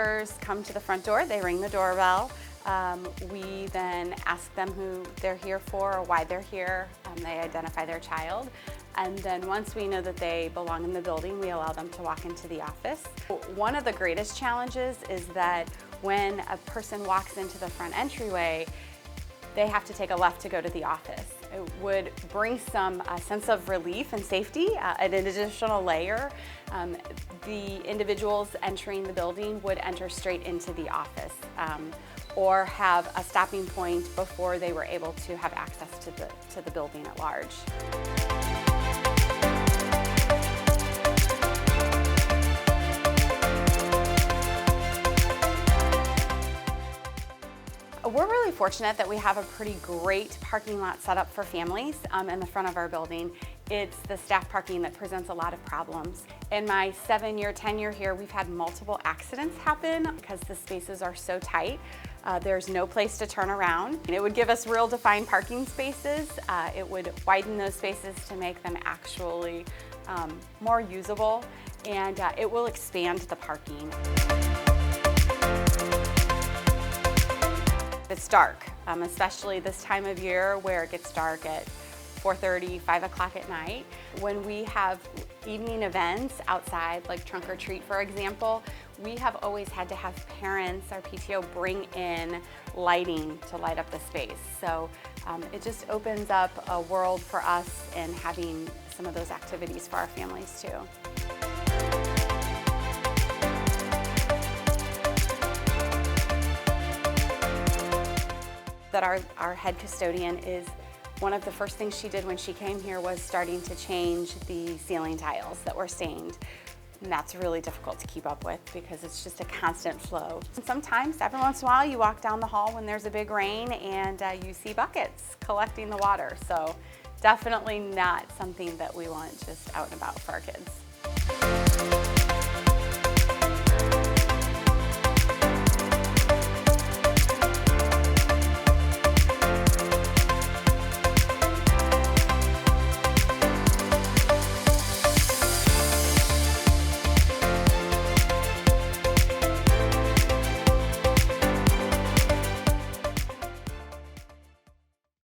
visitors come to the front door, they ring the doorbell. We then ask them who they're here for or why they're here. They identify their child. And then once we know that they belong in the building, we allow them to walk into the office. One of the greatest challenges is that when a person walks into the front entryway, they have to take a left to go to the office. It would bring some sense of relief and safety, an additional layer. The individuals entering the building would enter straight into the office or have a stopping point before they were able to have access to the building at large. We're really fortunate that we have a pretty great parking lot set up for families in the front of our building. It's the staff parking that presents a lot of problems. In my 7-year tenure here, we've had multiple accidents happen because the spaces are so tight. There's no place to turn around. It would give us real defined parking spaces. It would widen those spaces to make them actually more usable, and it will expand the parking. It's dark, especially this time of year where it gets dark at 4:30, 5 o'clock at night. When we have evening events outside, like trunk or treat, for example, we have always had to have parents, our PTO, bring in lighting to light up the space. So it just opens up a world for us in having some of those activities for our families too. That our head custodian is one of the first things she did when she came here was starting to change the ceiling tiles that were stained. And that's really difficult to keep up with because it's just a constant flow. And sometimes, every once in a while, you walk down the hall when there's a big rain and you see buckets collecting the water. So definitely not something that we want just out and about for our kids.